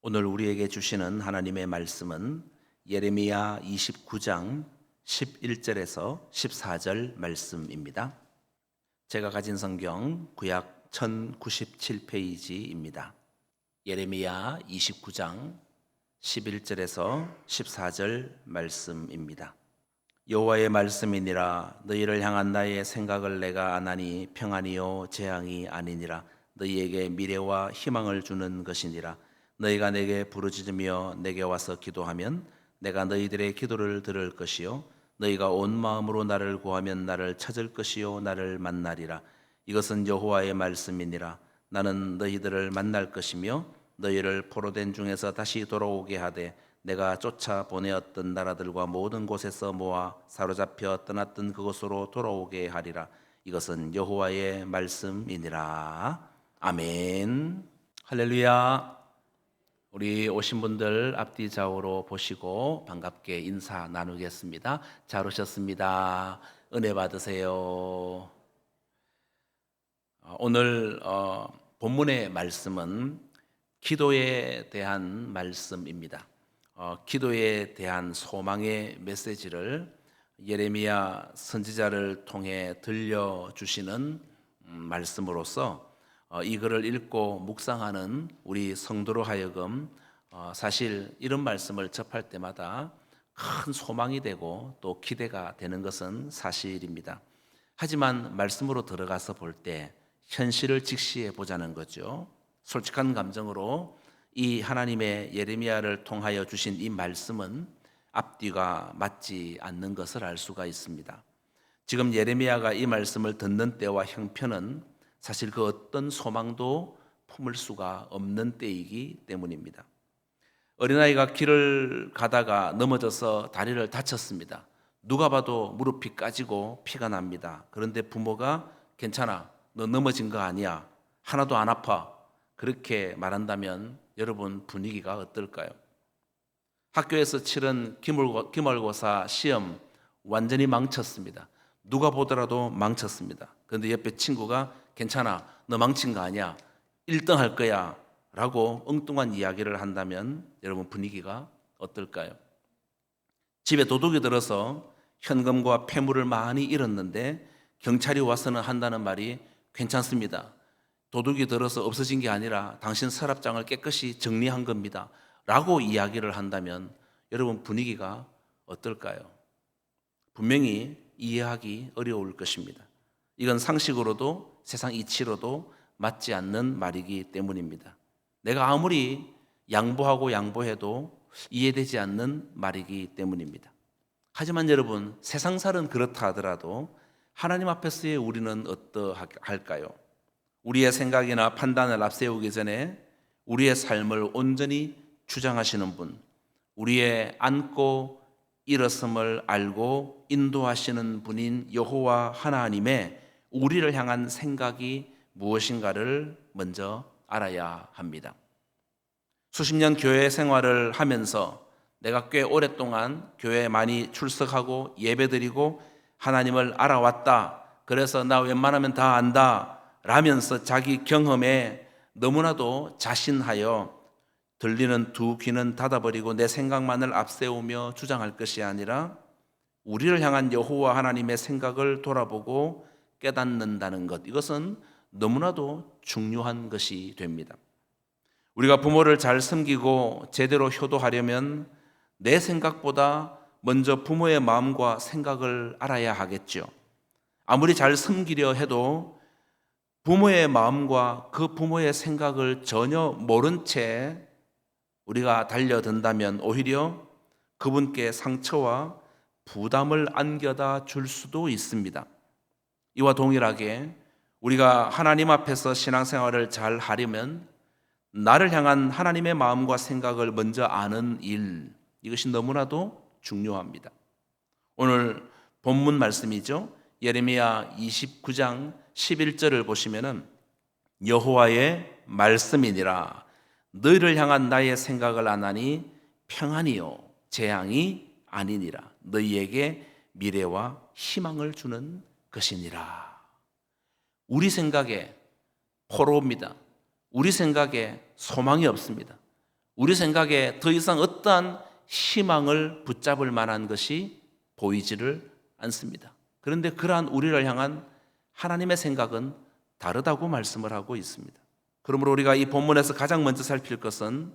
오늘 우리에게 주시는 하나님의 말씀은 예레미야 29장 11절에서 14절 말씀입니다. 제가 가진 성경 구약 1097페이지입니다. 예레미야 29장 11절에서 14절 말씀입니다. 여호와의 말씀이니라. 너희를 향한 나의 생각을 내가 아나니 평안이요 재앙이 아니니라. 너희에게 미래와 희망을 주는 것이니라. 너희가 내게 부르짖으며 내게 와서 기도하면 내가 너희들의 기도를 들을 것이요 너희가 온 마음으로 나를 구하면 나를 찾을 것이요 나를 만나리라. 이것은 여호와의 말씀이니라. 나는 너희들을 만날 것이며 너희를 포로된 중에서 다시 돌아오게 하되 내가 쫓아 보내었던 나라들과 모든 곳에서 모아 사로잡혀 떠났던 그곳으로 돌아오게 하리라. 이것은 여호와의 말씀이니라. 아멘. 할렐루야. 우리 오신 분들 앞뒤 좌우로 보시고 반갑게 인사 나누겠습니다. 잘 오셨습니다. 은혜 받으세요. 오늘 본문의 말씀은 기도에 대한 말씀입니다. 기도에 대한 소망의 메시지를 예레미야 선지자를 통해 들려주시는 말씀으로서 이 글을 읽고 묵상하는 우리 성도로 하여금 사실 이런 말씀을 접할 때마다 큰 소망이 되고 또 기대가 되는 것은 사실입니다. 하지만 말씀으로 들어가서 볼 때 현실을 직시해 보자는 거죠. 솔직한 감정으로 이 하나님의 예레미야를 통하여 주신 이 말씀은 앞뒤가 맞지 않는 것을 알 수가 있습니다. 지금 예레미야가 이 말씀을 듣는 때와 형편은 사실 그 어떤 소망도 품을 수가 없는 때이기 때문입니다. 어린아이가 길을 가다가 넘어져서 다리를 다쳤습니다. 누가 봐도 무릎이 까지고 피가 납니다. 그런데 부모가 괜찮아, 너 넘어진 거 아니야, 하나도 안 아파, 그렇게 말한다면 여러분 분위기가 어떨까요? 학교에서 치른 기말고사 시험 완전히 망쳤습니다. 누가 보더라도 망쳤습니다. 그런데 옆에 친구가 괜찮아, 너 망친 거 아니야, 1등 할 거야 라고 엉뚱한 이야기를 한다면 여러분 분위기가 어떨까요? 집에 도둑이 들어서 현금과 폐물을 많이 잃었는데 경찰이 와서는 한다는 말이 괜찮습니다, 도둑이 들어서 없어진 게 아니라 당신 서랍장을 깨끗이 정리한 겁니다 라고 이야기를 한다면 여러분 분위기가 어떨까요? 분명히 이해하기 어려울 것입니다. 이건 상식으로도 세상 이치로도 맞지 않는 말이기 때문입니다. 내가 아무리 양보해도 이해되지 않는 말이기 때문입니다. 하지만 여러분, 세상살은 그렇다 하더라도 하나님 앞에서의 우리는 어떠할까요? 우리의 생각이나 판단을 앞세우기 전에 우리의 삶을 온전히 주장하시는 분, 우리의 앉고 일어섬을 알고 인도하시는 분인 여호와 하나님의 우리를 향한 생각이 무엇인가를 먼저 알아야 합니다. 수십 년 교회 생활을 하면서 내가 꽤 오랫동안 교회에 많이 출석하고 예배드리고 하나님을 알아왔다, 그래서 나 웬만하면 다 안다 라면서 자기 경험에 너무나도 자신하여 들리는 두 귀는 닫아버리고 내 생각만을 앞세우며 주장할 것이 아니라 우리를 향한 여호와 하나님의 생각을 돌아보고 깨닫는다는 것, 이것은 너무나도 중요한 것이 됩니다. 우리가 부모를 잘 섬기고 제대로 효도하려면 내 생각보다 먼저 부모의 마음과 생각을 알아야 하겠죠. 아무리 잘 섬기려 해도 부모의 마음과 그 부모의 생각을 전혀 모른 채 우리가 달려든다면 오히려 그분께 상처와 부담을 안겨다 줄 수도 있습니다. 이와 동일하게 우리가 하나님 앞에서 신앙생활을 잘 하려면 나를 향한 하나님의 마음과 생각을 먼저 아는 일, 이것이 너무나도 중요합니다. 오늘 본문 말씀이죠. 예레미야 29장 11절을 보시면은 여호와의 말씀이니라. 너희를 향한 나의 생각을 아나니 평안이요 재앙이 아니니라. 너희에게 미래와 희망을 주는 것이니라. 우리 생각에 포로입니다. 우리 생각에 소망이 없습니다. 우리 생각에 더 이상 어떠한 희망을 붙잡을 만한 것이 보이지를 않습니다. 그런데 그러한 우리를 향한 하나님의 생각은 다르다고 말씀을 하고 있습니다. 그러므로 우리가 이 본문에서 가장 먼저 살필 것은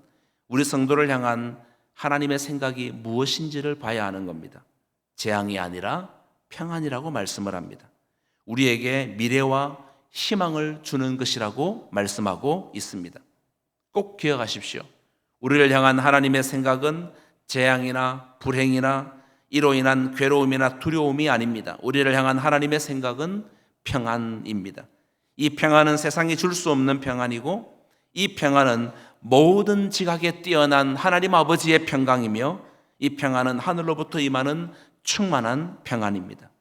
우리 성도를 향한 하나님의 생각이 무엇인지를 봐야 하는 겁니다. 재앙이 아니라 평안이라고 말씀을 합니다. 우리에게 미래와 희망을 주는 것이라고 말씀하고 있습니다. 꼭 기억하십시오. 우리를 향한 하나님의 생각은 재앙이나 불행이나 이로 인한 괴로움이나 두려움이 아닙니다. 우리를 향한 하나님의 생각은 평안입니다. 이 평안은 세상이 줄 수 없는 평안이고, 이 평안은 모든 지각에 뛰어난 하나님 아버지의 평강이며, 이 평안은 하늘로부터 임하는 충만한 평안입니다.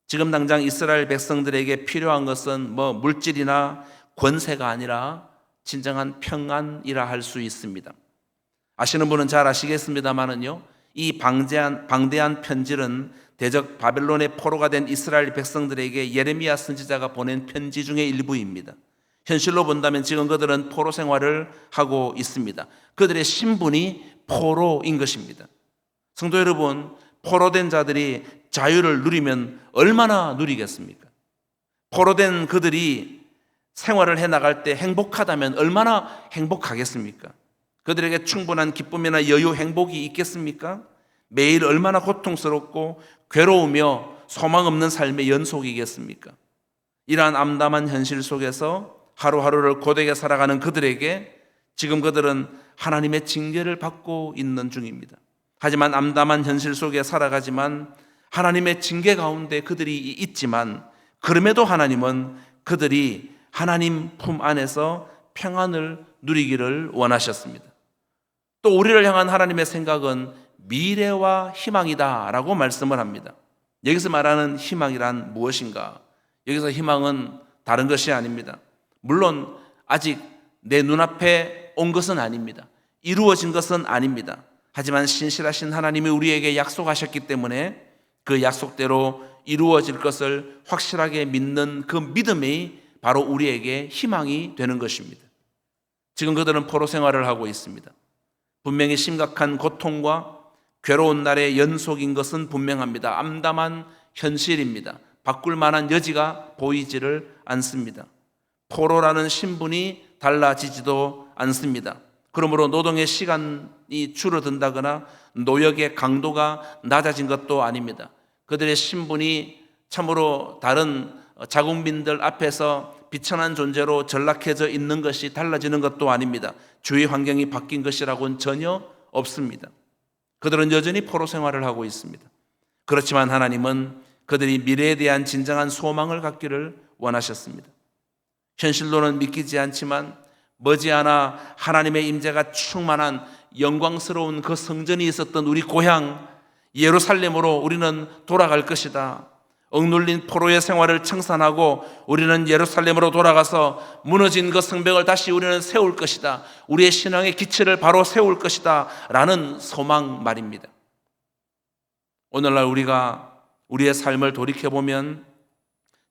지금 당장 이스라엘 백성들에게 필요한 것은 물질이나 권세가 아니라 진정한 평안이라 할 수 있습니다. 아시는 분은 잘 아시겠습니다만은요, 이 방대한 편지는 대적 바벨론의 포로가 된 이스라엘 백성들에게 예레미야 선지자가 보낸 편지 중의 일부입니다. 현실로 본다면 지금 그들은 포로 생활을 하고 있습니다. 그들의 신분이 포로인 것입니다. 성도 여러분, 포로된 자들이 자유를 누리면 얼마나 누리겠습니까? 포로된 그들이 생활을 해나갈 때 행복하다면 얼마나 행복하겠습니까? 그들에게 충분한 기쁨이나 여유, 행복이 있겠습니까? 매일 얼마나 고통스럽고 괴로우며 소망 없는 삶의 연속이겠습니까? 이러한 암담한 현실 속에서 하루하루를 고되게 살아가는 그들에게 지금 그들은 하나님의 징계를 받고 있는 중입니다. 하지만 암담한 현실 속에 살아가지만 하나님의 징계 가운데 그들이 있지만, 그럼에도 하나님은 그들이 하나님 품 안에서 평안을 누리기를 원하셨습니다. 또 우리를 향한 하나님의 생각은 미래와 희망이다 라고 말씀을 합니다. 여기서 말하는 희망이란 무엇인가? 여기서 희망은 다른 것이 아닙니다. 물론 아직 내 눈앞에 온 것은 아닙니다. 이루어진 것은 아닙니다. 하지만 신실하신 하나님이 우리에게 약속하셨기 때문에 그 약속대로 이루어질 것을 확실하게 믿는 그 믿음이 바로 우리에게 희망이 되는 것입니다. 지금 그들은 포로 생활을 하고 있습니다. 분명히 심각한 고통과 괴로운 날의 연속인 것은 분명합니다. 암담한 현실입니다. 바꿀 만한 여지가 보이지를 않습니다. 포로라는 신분이 달라지지도 않습니다. 그러므로 노동의 시간이 줄어든다거나 노역의 강도가 낮아진 것도 아닙니다. 그들의 신분이 참으로 다른 자국민들 앞에서 비천한 존재로 전락해져 있는 것이 달라지는 것도 아닙니다. 주위 환경이 바뀐 것이라고는 전혀 없습니다. 그들은 여전히 포로 생활을 하고 있습니다. 그렇지만 하나님은 그들이 미래에 대한 진정한 소망을 갖기를 원하셨습니다. 현실로는 믿기지 않지만 머지않아 하나님의 임재가 충만한 영광스러운 그 성전이 있었던 우리 고향 예루살렘으로 우리는 돌아갈 것이다. 억눌린 포로의 생활을 청산하고 우리는 예루살렘으로 돌아가서 무너진 그 성벽을 다시 우리는 세울 것이다. 우리의 신앙의 기초를 바로 세울 것이다 라는 소망 말입니다. 오늘날 우리가 우리의 삶을 돌이켜보면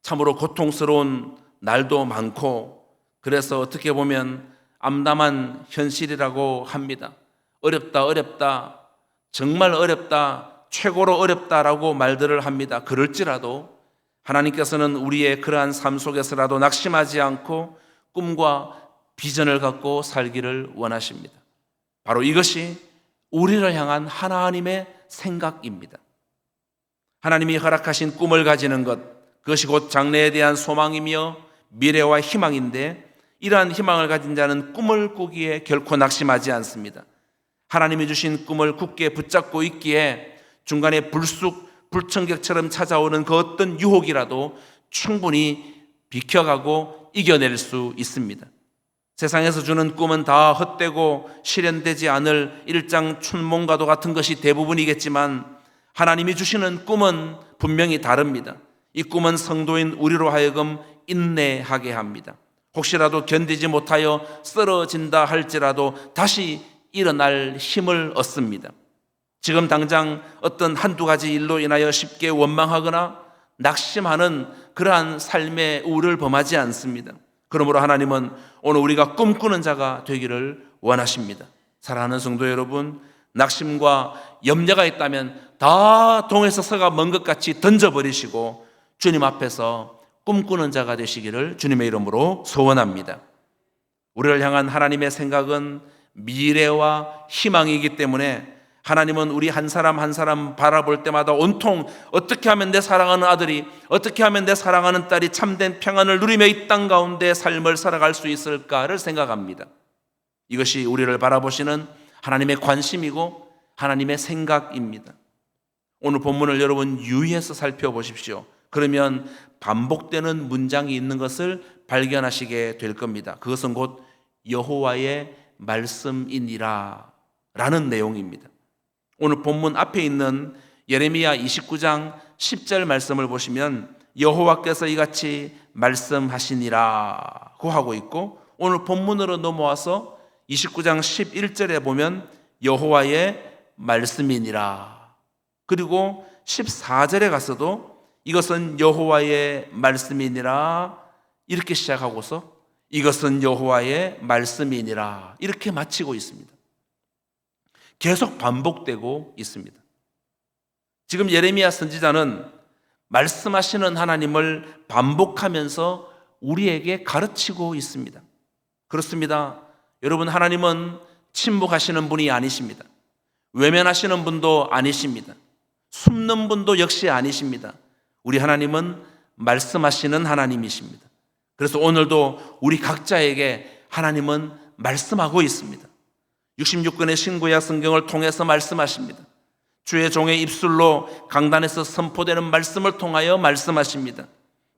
참으로 고통스러운 날도 많고, 그래서 어떻게 보면 암담한 현실이라고 합니다. 어렵다, 정말 어렵다, 최고로 어렵다라고 말들을 합니다. 그럴지라도 하나님께서는 우리의 그러한 삶 속에서라도 낙심하지 않고 꿈과 비전을 갖고 살기를 원하십니다. 바로 이것이 우리를 향한 하나님의 생각입니다. 하나님이 허락하신 꿈을 가지는 것, 그것이 곧 장래에 대한 소망이며 미래와 희망인데, 이러한 희망을 가진 자는 꿈을 꾸기에 결코 낙심하지 않습니다. 하나님이 주신 꿈을 굳게 붙잡고 있기에 중간에 불청객처럼 찾아오는 그 어떤 유혹이라도 충분히 비켜가고 이겨낼 수 있습니다. 세상에서 주는 꿈은 다 헛되고 실현되지 않을 일장춘몽과도 같은 것이 대부분이겠지만, 하나님이 주시는 꿈은 분명히 다릅니다. 이 꿈은 성도인 우리로 하여금 인내하게 합니다. 혹시라도 견디지 못하여 쓰러진다 할지라도 다시 일어날 힘을 얻습니다. 지금 당장 어떤 한두 가지 일로 인하여 쉽게 원망하거나 낙심하는 그러한 삶의 우를 범하지 않습니다. 그러므로 하나님은 오늘 우리가 꿈꾸는 자가 되기를 원하십니다. 사랑하는 성도 여러분, 낙심과 염려가 있다면 다 동에서 서가 먼 것 같이 던져버리시고 주님 앞에서 꿈꾸는 자가 되시기를 주님의 이름으로 소원합니다. 우리를 향한 하나님의 생각은 미래와 희망이기 때문에 하나님은 우리 한 사람 한 사람 바라볼 때마다 온통 어떻게 하면 내 사랑하는 아들이, 어떻게 하면 내 사랑하는 딸이 참된 평안을 누리며 이 땅 가운데 삶을 살아갈 수 있을까를 생각합니다. 이것이 우리를 바라보시는 하나님의 관심이고 하나님의 생각입니다. 오늘 본문을 여러분 유의해서 살펴보십시오. 그러면 반복되는 문장이 있는 것을 발견하시게 될 겁니다. 그것은 곧 여호와의 말씀이니라 라는 내용입니다. 오늘 본문 앞에 있는 예레미야 29장 10절 말씀을 보시면 여호와께서 이같이 말씀하시니라고 하고 있고, 오늘 본문으로 넘어와서 29장 11절에 보면 여호와의 말씀이니라, 그리고 14절에 가서도 이것은 여호와의 말씀이니라 이렇게 시작하고서 이것은 여호와의 말씀이니라 이렇게 마치고 있습니다. 계속 반복되고 있습니다. 지금 예레미야 선지자는 말씀하시는 하나님을 반복하면서 우리에게 가르치고 있습니다. 그렇습니다. 여러분, 하나님은 침묵하시는 분이 아니십니다. 외면하시는 분도 아니십니다. 숨는 분도 역시 아니십니다. 우리 하나님은 말씀하시는 하나님이십니다. 그래서 오늘도 우리 각자에게 하나님은 말씀하고 있습니다. 66권의 신구약 성경을 통해서 말씀하십니다. 주의 종의 입술로 강단에서 선포되는 말씀을 통하여 말씀하십니다.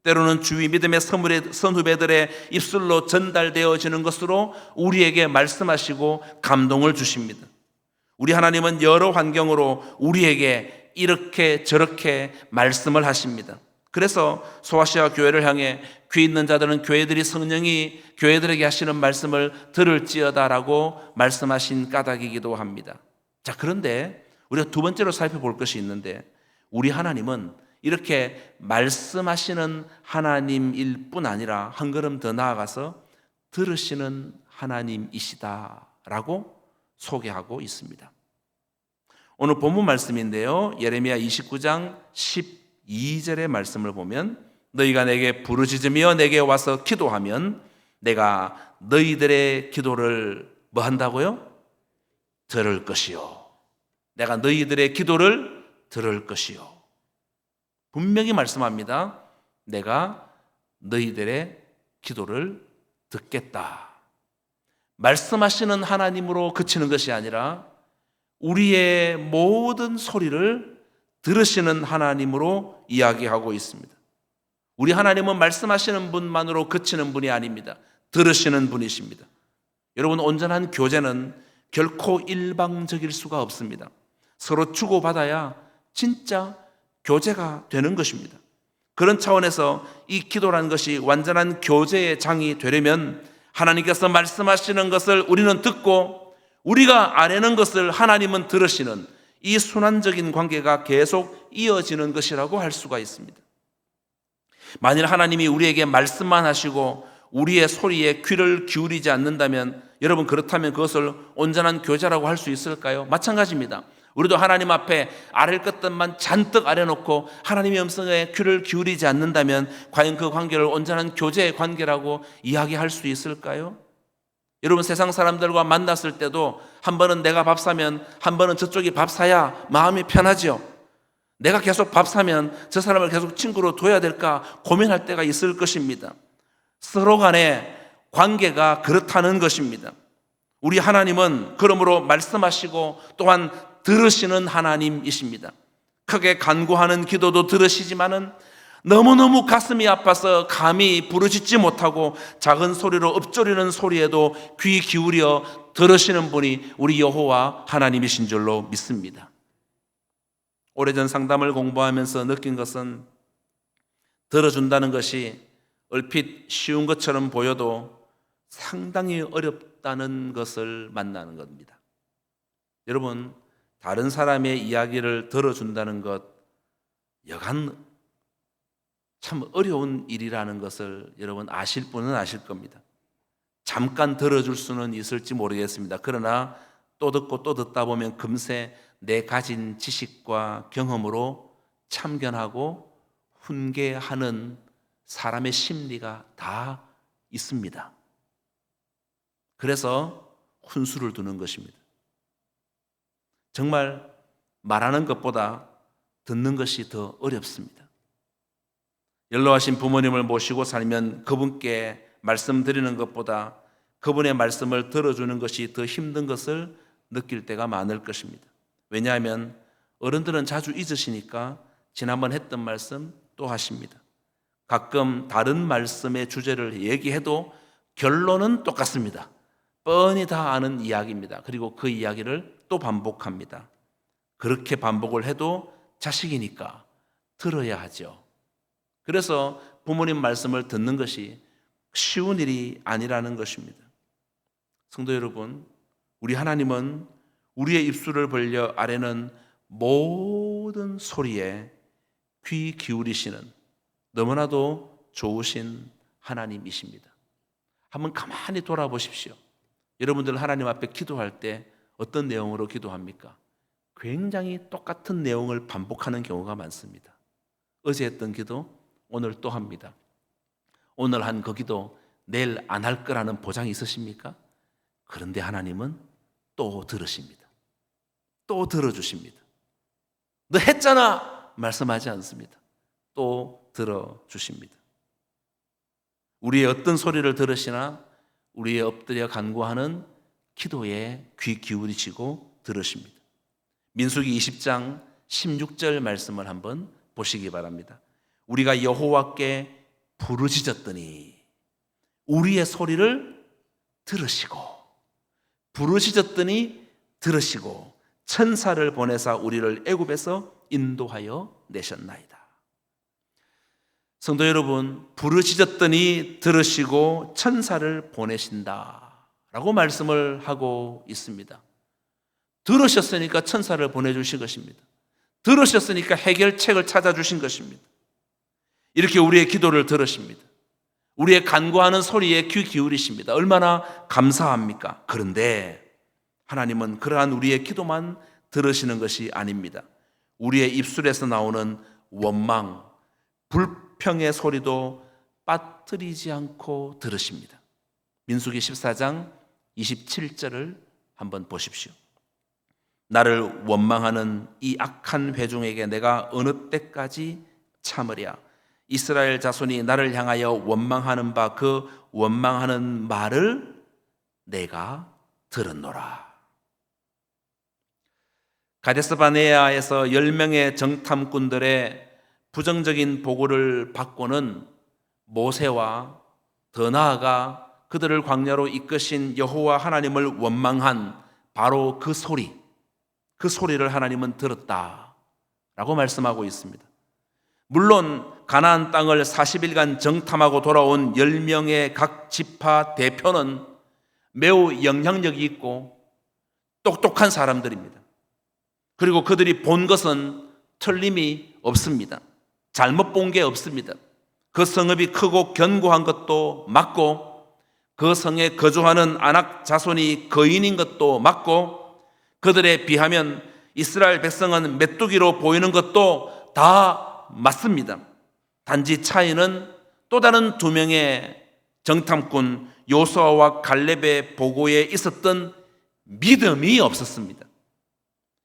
때로는 주의 믿음의 선후배들의 입술로 전달되어지는 것으로 우리에게 말씀하시고 감동을 주십니다. 우리 하나님은 여러 환경으로 우리에게 이렇게 저렇게 말씀을 하십니다. 그래서 소아시아 교회를 향해 귀 있는 자들은 교회들이 성령이 교회들에게 하시는 말씀을 들을지어다라고 말씀하신 까닭이기도 합니다. 자, 그런데 우리가 두 번째로 살펴볼 것이 있는데, 우리 하나님은 이렇게 말씀하시는 하나님일 뿐 아니라 한 걸음 더 나아가서 들으시는 하나님이시다라고 소개하고 있습니다. 오늘 본문 말씀인데요, 예레미야 29장 12절의 말씀을 보면 너희가 내게 부르짖으며 내게 와서 기도하면 내가 너희들의 기도를 뭐 한다고요? 들을 것이요. 내가 너희들의 기도를 들을 것이요. 분명히 말씀합니다. 내가 너희들의 기도를 듣겠다. 말씀하시는 하나님으로 그치는 것이 아니라 우리의 모든 소리를 들으시는 하나님으로 이야기하고 있습니다. 우리 하나님은 말씀하시는 분만으로 그치는 분이 아닙니다. 들으시는 분이십니다. 여러분, 온전한 교제는 결코 일방적일 수가 없습니다. 서로 주고받아야 진짜 교제가 되는 것입니다. 그런 차원에서 이 기도라는 것이 완전한 교제의 장이 되려면 하나님께서 말씀하시는 것을 우리는 듣고 우리가 아뢰는 것을 하나님은 들으시는 이 순환적인 관계가 계속 이어지는 것이라고 할 수가 있습니다. 만일 하나님이 우리에게 말씀만 하시고 우리의 소리에 귀를 기울이지 않는다면, 여러분, 그렇다면 그것을 온전한 교제라고 할 수 있을까요? 마찬가지입니다. 우리도 하나님 앞에 아랠 것들만 잔뜩 아뢰놓고 하나님의 음성에 귀를 기울이지 않는다면 과연 그 관계를 온전한 교제의 관계라고 이야기할 수 있을까요? 여러분, 세상 사람들과 만났을 때도 한 번은 내가 밥 사면 한 번은 저쪽이 밥 사야 마음이 편하죠. 내가 계속 밥 사면 저 사람을 계속 친구로 둬야 될까 고민할 때가 있을 것입니다. 서로 간의 관계가 그렇다는 것입니다. 우리 하나님은 그러므로 말씀하시고 또한 들으시는 하나님이십니다. 크게 간구하는 기도도 들으시지만은 너무너무 가슴이 아파서 감히 부르짖지 못하고 작은 소리로 읊조리는 소리에도 귀 기울여 들으시는 분이 우리 여호와 하나님이신 줄로 믿습니다. 오래전 상담을 공부하면서 느낀 것은 들어준다는 것이 얼핏 쉬운 것처럼 보여도 상당히 어렵다는 것을 만나는 겁니다. 여러분, 다른 사람의 이야기를 들어준다는 것 여간 참 어려운 일이라는 것을 여러분 아실 분은 아실 겁니다. 잠깐 들어줄 수는 있을지 모르겠습니다. 그러나 또 듣고 또 듣다 보면 금세 내 가진 지식과 경험으로 참견하고 훈계하는 사람의 심리가 다 있습니다. 그래서 훈수를 두는 것입니다. 정말 말하는 것보다 듣는 것이 더 어렵습니다. 연로하신 부모님을 모시고 살면 그분께 말씀드리는 것보다 그분의 말씀을 들어주는 것이 더 힘든 것을 느낄 때가 많을 것입니다. 왜냐하면 어른들은 자주 잊으시니까 지난번 했던 말씀 또 하십니다. 가끔 다른 말씀의 주제를 얘기해도 결론은 똑같습니다. 뻔히 다 아는 이야기입니다. 그리고 그 이야기를 또 반복합니다. 그렇게 반복을 해도 자식이니까 들어야 하죠. 그래서 부모님 말씀을 듣는 것이 쉬운 일이 아니라는 것입니다. 성도 여러분, 우리 하나님은 우리의 입술을 벌려 아래는 모든 소리에 귀 기울이시는 너무나도 좋으신 하나님이십니다. 한번 가만히 돌아보십시오. 여러분들 하나님 앞에 기도할 때 어떤 내용으로 기도합니까? 굉장히 똑같은 내용을 반복하는 경우가 많습니다. 어제 했던 기도 오늘 또 합니다. 오늘 한 그 기도 내일 안 할 거라는 보장이 있으십니까? 그런데 하나님은 또 들으십니다. 또 들어주십니다. 너 했잖아! 말씀하지 않습니다. 또 들어주십니다. 우리의 어떤 소리를 들으시나 우리의 엎드려 간구하는 기도에 귀 기울이시고 들으십니다. 민수기 20장 16절 말씀을 한번 보시기 바랍니다. 우리가 여호와께 부르짖었더니 우리의 소리를 들으시고 부르짖었더니 들으시고 천사를 보내사 우리를 애굽에서 인도하여 내셨나이다. 성도 여러분, 부르짖었더니 들으시고 천사를 보내신다라고 말씀을 하고 있습니다. 들으셨으니까 천사를 보내주신 것입니다. 들으셨으니까 해결책을 찾아주신 것입니다. 이렇게 우리의 기도를 들으십니다. 우리의 간구하는 소리에 귀 기울이십니다. 얼마나 감사합니까? 그런데 하나님은 그러한 우리의 기도만 들으시는 것이 아닙니다. 우리의 입술에서 나오는 원망, 불평의 소리도 빠뜨리지 않고 들으십니다. 민수기 14장 27절을 한번 보십시오. 나를 원망하는 이 악한 회중에게 내가 어느 때까지 참으랴. 이스라엘 자손이 나를 향하여 원망하는 바 그 원망하는 말을 내가 들었노라. 가데스바네아에서 10명의 정탐꾼들의 부정적인 보고를 받고는 모세와 더 나아가 그들을 광야로 이끄신 여호와 하나님을 원망한 바로 그 소리를 하나님은 들었다라고 말씀하고 있습니다. 물론 가나안 땅을 40일간 정탐하고 돌아온 10명의 각 지파 대표는 매우 영향력이 있고 똑똑한 사람들입니다. 그리고 그들이 본 것은 틀림이 없습니다. 잘못 본 게 없습니다. 그 성읍이 크고 견고한 것도 맞고 그 성에 거주하는 아낙 자손이 거인인 것도 맞고 그들에 비하면 이스라엘 백성은 메뚜기로 보이는 것도 다 맞습니다. 단지 차이는 또 다른 2명의 정탐꾼 요수아와 갈렙의 보고에 있었던 믿음이 없었습니다.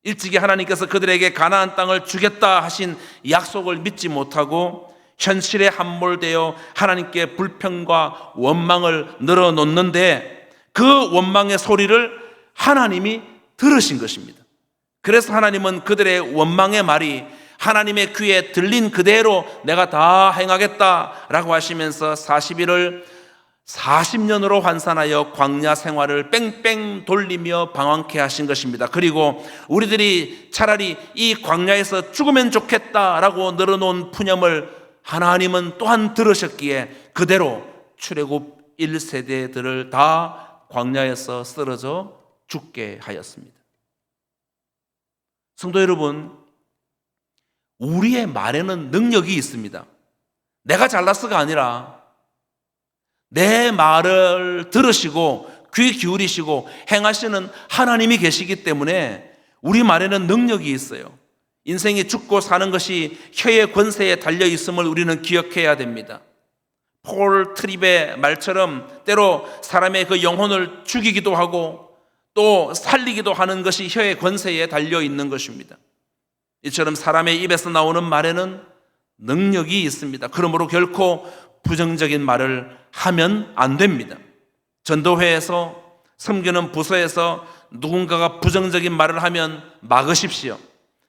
일찍이 하나님께서 그들에게 가나안 땅을 주겠다 하신 약속을 믿지 못하고 현실에 함몰되어 하나님께 불평과 원망을 늘어놓는데 그 원망의 소리를 하나님이 들으신 것입니다. 그래서 하나님은 그들의 원망의 말이 하나님의 귀에 들린 그대로 내가 다 행하겠다라고 하시면서 40일을 40년으로 환산하여 광야 생활을 뺑뺑 돌리며 방황케 하신 것입니다. 그리고 우리들이 차라리 이 광야에서 죽으면 좋겠다라고 늘어놓은 푸념을 하나님은 또한 들으셨기에 그대로 출애굽 1세대들을 다 광야에서 쓰러져 죽게 하였습니다. 성도 여러분, 우리의 말에는 능력이 있습니다. 내가 잘났어가 아니라 내 말을 들으시고 귀 기울이시고 행하시는 하나님이 계시기 때문에 우리 말에는 능력이 있어요. 인생이 죽고 사는 것이 혀의 권세에 달려 있음을 우리는 기억해야 됩니다. 폴 트립의 말처럼 때로 사람의 그 영혼을 죽이기도 하고 또 살리기도 하는 것이 혀의 권세에 달려 있는 것입니다. 이처럼 사람의 입에서 나오는 말에는 능력이 있습니다. 그러므로 결코 부정적인 말을 하면 안 됩니다. 전도회에서 섬기는 부서에서 누군가가 부정적인 말을 하면 막으십시오.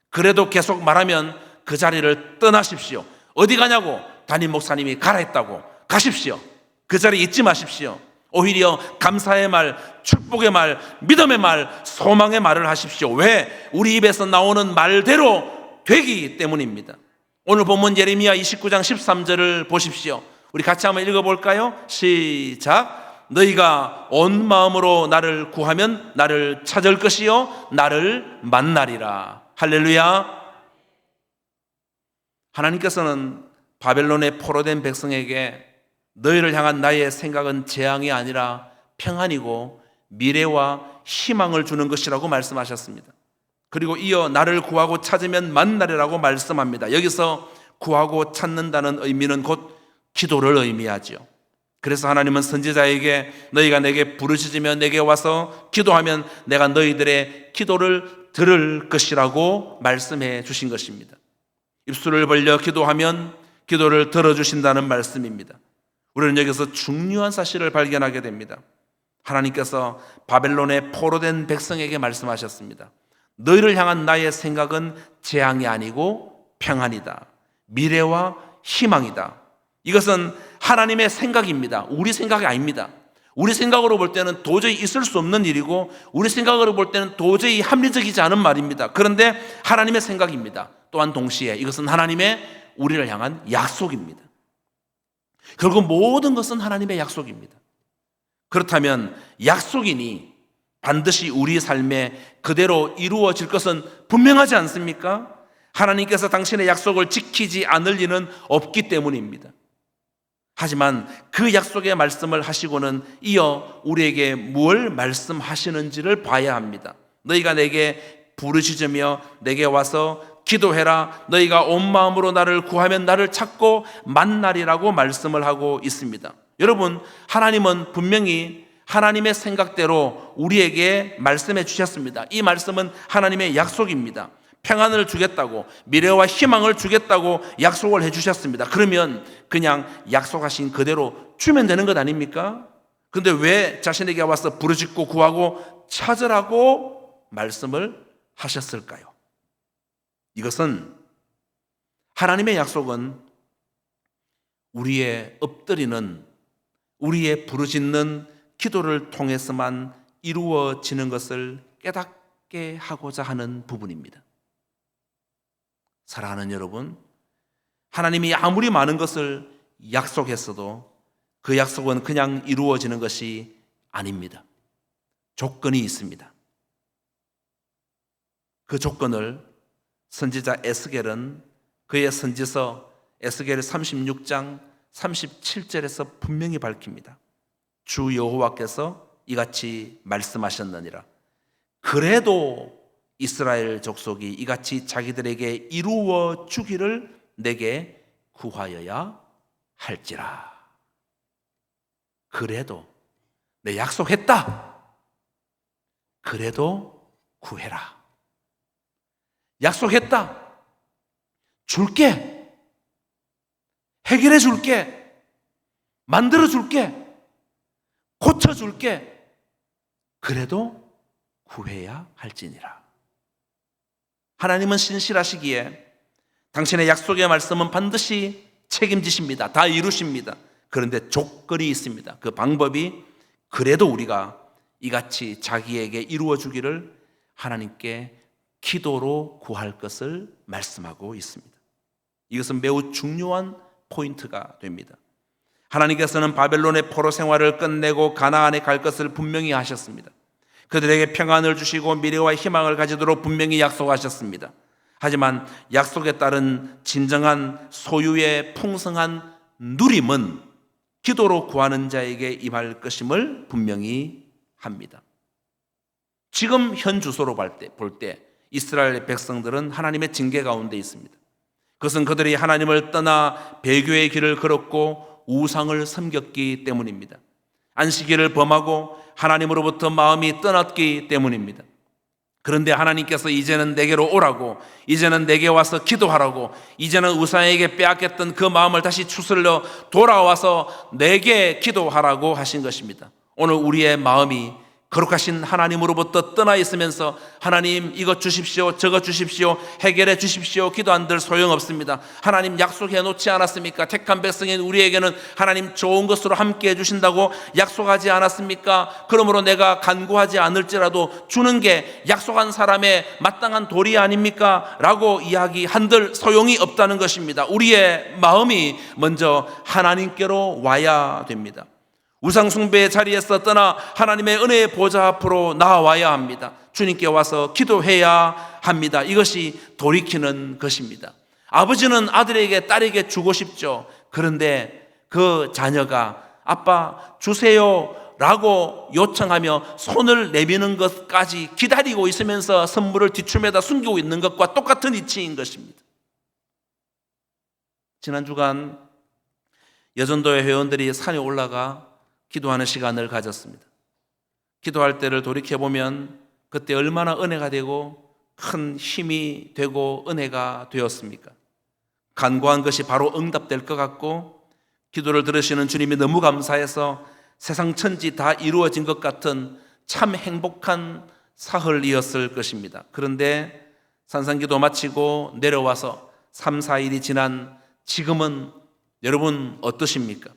그래도 계속 말하면 그 자리를 떠나십시오. 어디 가냐고? 담임 목사님이 가라 했다고 가십시오. 그 자리에 있지 마십시오. 오히려 감사의 말, 축복의 말, 믿음의 말, 소망의 말을 하십시오. 왜? 우리 입에서 나오는 말대로 되기 때문입니다. 오늘 본문 예레미야 29장 13절을 보십시오. 우리 같이 한번 읽어볼까요? 시작. 너희가 온 마음으로 나를 구하면 나를 찾을 것이요 나를 만나리라. 할렐루야. 하나님께서는 바벨론의 포로된 백성에게 너희를 향한 나의 생각은 재앙이 아니라 평안이고 미래와 희망을 주는 것이라고 말씀하셨습니다. 그리고 이어 나를 구하고 찾으면 만나리라고 말씀합니다. 여기서 구하고 찾는다는 의미는 곧 기도를 의미하죠. 그래서 하나님은 선지자에게 너희가 내게 부르짖으며 내게 와서 기도하면 내가 너희들의 기도를 들을 것이라고 말씀해 주신 것입니다. 입술을 벌려 기도하면 기도를 들어주신다는 말씀입니다. 우리는 여기서 중요한 사실을 발견하게 됩니다. 하나님께서 바벨론의 포로된 백성에게 말씀하셨습니다. 너희를 향한 나의 생각은 재앙이 아니고 평안이다. 미래와 희망이다. 이것은 하나님의 생각입니다. 우리 생각이 아닙니다. 우리 생각으로 볼 때는 도저히 있을 수 없는 일이고 우리 생각으로 볼 때는 도저히 합리적이지 않은 말입니다. 그런데 하나님의 생각입니다. 또한 동시에 이것은 하나님의 우리를 향한 약속입니다. 결국 모든 것은 하나님의 약속입니다. 그렇다면 약속이니 반드시 우리 삶에 그대로 이루어질 것은 분명하지 않습니까? 하나님께서 당신의 약속을 지키지 않을 리는 없기 때문입니다. 하지만 그 약속의 말씀을 하시고는 이어 우리에게 뭘 말씀하시는지를 봐야 합니다. 너희가 내게 부르짖으며 내게 와서 기도해라. 너희가 온 마음으로 나를 구하면 나를 찾고 만나리라고 말씀을 하고 있습니다. 여러분, 하나님은 분명히 하나님의 생각대로 우리에게 말씀해 주셨습니다. 이 말씀은 하나님의 약속입니다. 평안을 주겠다고, 미래와 희망을 주겠다고 약속을 해 주셨습니다. 그러면 그냥 약속하신 그대로 주면 되는 것 아닙니까? 그런데 왜 자신에게 와서 부르짖고 구하고 찾으라고 말씀을 하셨을까요? 이것은 하나님의 약속은 우리의 엎드리는, 우리의 부르짖는 기도를 통해서만 이루어지는 것을 깨닫게 하고자 하는 부분입니다. 사랑하는 여러분, 하나님이 아무리 많은 것을 약속했어도 그 약속은 그냥 이루어지는 것이 아닙니다. 조건이 있습니다. 그 조건을 선지자 에스겔은 그의 선지서 에스겔 36장 37절에서 분명히 밝힙니다. 주 여호와께서 이같이 말씀하셨느니라. 그래도 이스라엘 족속이 이같이 자기들에게 이루어 주기를 내게 구하여야 할지라. 그래도 내 약속했다. 그래도 구해라. 약속했다. 줄게. 해결해 줄게. 만들어 줄게. 고쳐 줄게. 그래도 구해야 할지니라. 하나님은 신실하시기에 당신의 약속의 말씀은 반드시 책임지십니다. 다 이루십니다. 그런데 조건이 있습니다. 그 방법이 그래도 우리가 이같이 자기에게 이루어 주기를 하나님께 기도로 구할 것을 말씀하고 있습니다. 이것은 매우 중요한 포인트가 됩니다. 하나님께서는 바벨론의 포로 생활을 끝내고 가나안에 갈 것을 분명히 하셨습니다. 그들에게 평안을 주시고 미래와 희망을 가지도록 분명히 약속하셨습니다. 하지만 약속에 따른 진정한 소유의 풍성한 누림은 기도로 구하는 자에게 임할 것임을 분명히 합니다. 지금 현 주소로 볼 때 이스라엘 백성들은 하나님의 징계 가운데 있습니다. 그것은 그들이 하나님을 떠나 배교의 길을 걸었고 우상을 섬겼기 때문입니다. 안식일을 범하고 하나님으로부터 마음이 떠났기 때문입니다. 그런데 하나님께서 이제는 내게로 오라고, 이제는 내게 와서 기도하라고, 이제는 우상에게 빼앗겼던 그 마음을 다시 추스려 돌아와서 내게 기도하라고 하신 것입니다. 오늘 우리의 마음이 거룩하신 하나님으로부터 떠나 있으면서 하나님 이것 주십시오, 저것 주십시오, 해결해 주십시오 기도한들 소용없습니다. 하나님 약속해 놓지 않았습니까? 택한 백성인 우리에게는 하나님 좋은 것으로 함께 해주신다고 약속하지 않았습니까? 그러므로 내가 간구하지 않을지라도 주는 게 약속한 사람의 마땅한 도리 아닙니까? 라고 이야기한들 소용이 없다는 것입니다. 우리의 마음이 먼저 하나님께로 와야 됩니다. 우상 숭배의 자리에서 떠나 하나님의 은혜의 보좌 앞으로 나와야 합니다. 주님께 와서 기도해야 합니다. 이것이 돌이키는 것입니다. 아버지는 아들에게 딸에게 주고 싶죠. 그런데 그 자녀가 아빠 주세요 라고 요청하며 손을 내미는 것까지 기다리고 있으면서 선물을 뒷춤에다 숨기고 있는 것과 똑같은 이치인 것입니다. 지난 주간 여전도회 회원들이 산에 올라가 기도하는 시간을 가졌습니다. 기도할 때를 돌이켜보면 그때 얼마나 은혜가 되고 큰 힘이 되고 은혜가 되었습니까? 간구한 것이 바로 응답될 것 같고 기도를 들으시는 주님이 너무 감사해서 세상 천지 다 이루어진 것 같은 참 행복한 사흘이었을 것입니다. 그런데 산상기도 마치고 내려와서 3, 4일이 지난 지금은 여러분 어떠십니까?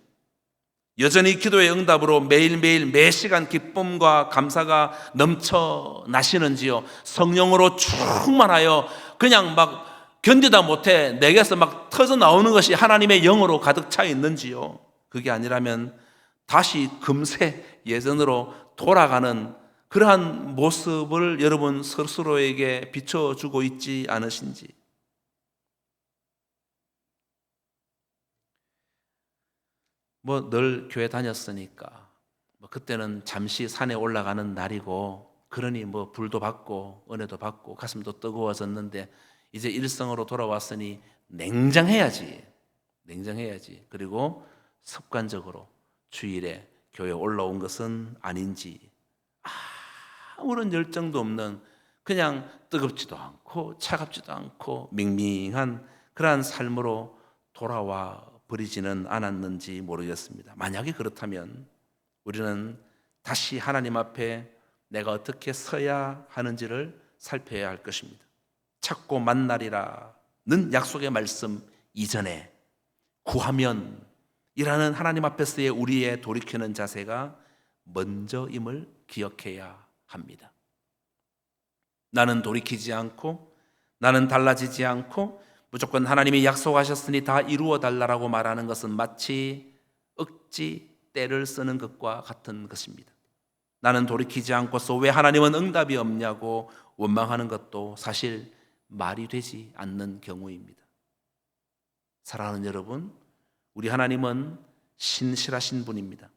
여전히 기도의 응답으로 매일매일 매시간 기쁨과 감사가 넘쳐나시는지요? 성령으로 충만하여 그냥 막 견디다 못해 내게서 막 터져 나오는 것이 하나님의 영으로 가득 차 있는지요? 그게 아니라면 다시 금세 예전으로 돌아가는 그러한 모습을 여러분 스스로에게 비춰주고 있지 않으신지? 늘 교회 다녔으니까 그때는 잠시 산에 올라가는 날이고 그러니 불도 받고 은혜도 받고 가슴도 뜨거워졌는데 이제 일성으로 돌아왔으니 냉정해야지. 그리고 습관적으로 주일에 교회에 올라온 것은 아닌지 아무런 열정도 없는 그냥 뜨겁지도 않고 차갑지도 않고 밍밍한 그러한 삶으로 돌아와 버리지는 않았는지 모르겠습니다. 만약에 그렇다면 우리는 다시 하나님 앞에 내가 어떻게 서야 하는지를 살펴야 할 것입니다. 찾고 만나리라는 약속의 말씀 이전에 구하면 이라는 하나님 앞에서의 우리의 돌이키는 자세가 먼저임을 기억해야 합니다. 나는 돌이키지 않고 나는 달라지지 않고 무조건 하나님이 약속하셨으니 다 이루어 달라고 말하는 것은 마치 억지 때를 쓰는 것과 같은 것입니다. 나는 돌이키지 않고서 왜 하나님은 응답이 없냐고 원망하는 것도 사실 말이 되지 않는 경우입니다. 사랑하는 여러분, 우리 하나님은 신실하신 분입니다.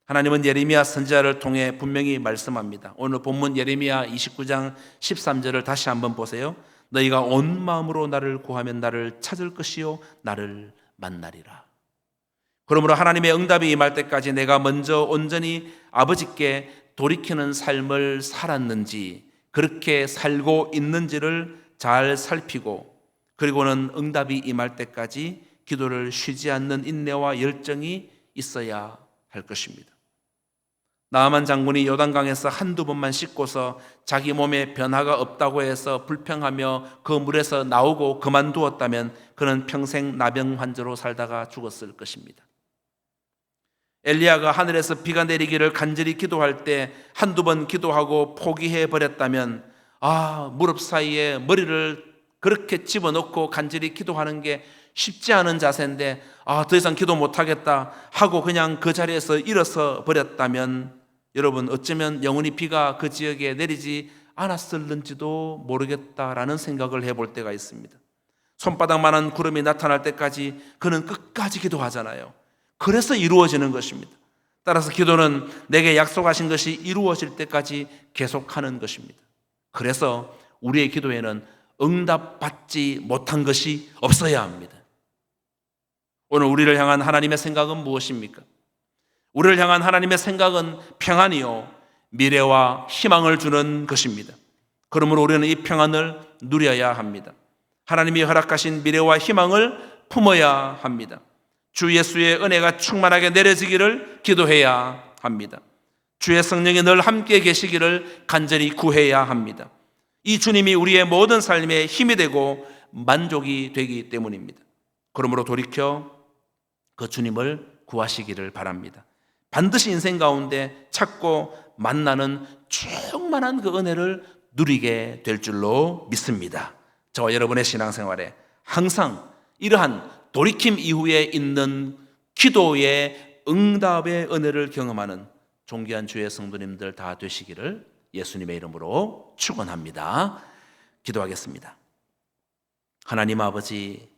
하나님은 예레미야 선지자를 통해 분명히 말씀합니다. 오늘 본문 예레미야 29장 13절을 다시 한번 보세요. 너희가 온 마음으로 나를 구하면 나를 찾을 것이요 나를 만나리라. 그러므로 하나님의 응답이 임할 때까지 내가 먼저 온전히 아버지께 돌이키는 삶을 살았는지 그렇게 살고 있는지를 잘 살피고 그리고는 응답이 임할 때까지 기도를 쉬지 않는 인내와 열정이 있어야 할 것입니다. 나아만 장군이 요단강에서 한두 번만 씻고서 자기 몸에 변화가 없다고 해서 불평하며 그 물에서 나오고 그만두었다면 그는 평생 나병 환자로 살다가 죽었을 것입니다. 엘리야가 하늘에서 비가 내리기를 간절히 기도할 때 한두 번 기도하고 포기해 버렸다면 무릎 사이에 머리를 그렇게 집어넣고 간절히 기도하는 게 쉽지 않은 자세인데 더 이상 기도 못하겠다 하고 그냥 그 자리에서 일어서 버렸다면 여러분 어쩌면 영원히 비가 그 지역에 내리지 않았을는지도 모르겠다라는 생각을 해볼 때가 있습니다. 손바닥만한 구름이 나타날 때까지 그는 끝까지 기도하잖아요. 그래서 이루어지는 것입니다. 따라서 기도는 내게 약속하신 것이 이루어질 때까지 계속하는 것입니다. 그래서 우리의 기도에는 응답받지 못한 것이 없어야 합니다. 오늘 우리를 향한 하나님의 생각은 무엇입니까? 우리를 향한 하나님의 생각은 평안이요 미래와 희망을 주는 것입니다. 그러므로 우리는 이 평안을 누려야 합니다. 하나님이 허락하신 미래와 희망을 품어야 합니다. 주 예수의 은혜가 충만하게 내려지기를 기도해야 합니다. 주의 성령이 늘 함께 계시기를 간절히 구해야 합니다. 이 주님이 우리의 모든 삶에 힘이 되고 만족이 되기 때문입니다. 그러므로 돌이켜 그 주님을 구하시기를 바랍니다. 반드시 인생 가운데 찾고 만나는 충만한 그 은혜를 누리게 될 줄로 믿습니다. 저와 여러분의 신앙생활에 항상 이러한 돌이킴 이후에 있는 기도의 응답의 은혜를 경험하는 존귀한 주의 성도님들 다 되시기를 예수님의 이름으로 축원합니다. 기도하겠습니다. 하나님 아버지,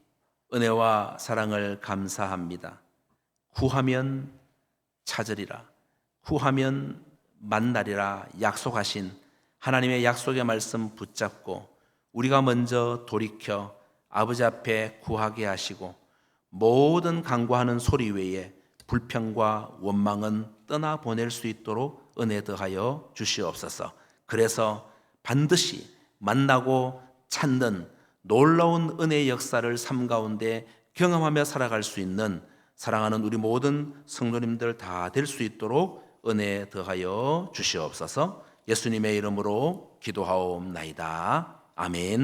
은혜와 사랑을 감사합니다. 구하면 찾으리라, 구하면 만나리라 약속하신 하나님의 약속의 말씀 붙잡고 우리가 먼저 돌이켜 아버지 앞에 구하게 하시고 모든 간구하는 소리 외에 불평과 원망은 떠나보낼 수 있도록 은혜 더하여 주시옵소서. 그래서 반드시 만나고 찾는 놀라운 은혜의 역사를 삶 가운데 경험하며 살아갈 수 있는 사랑하는 우리 모든 성도님들 다 될 수 있도록 은혜 더하여 주시옵소서. 예수님의 이름으로 기도하옵나이다. 아멘.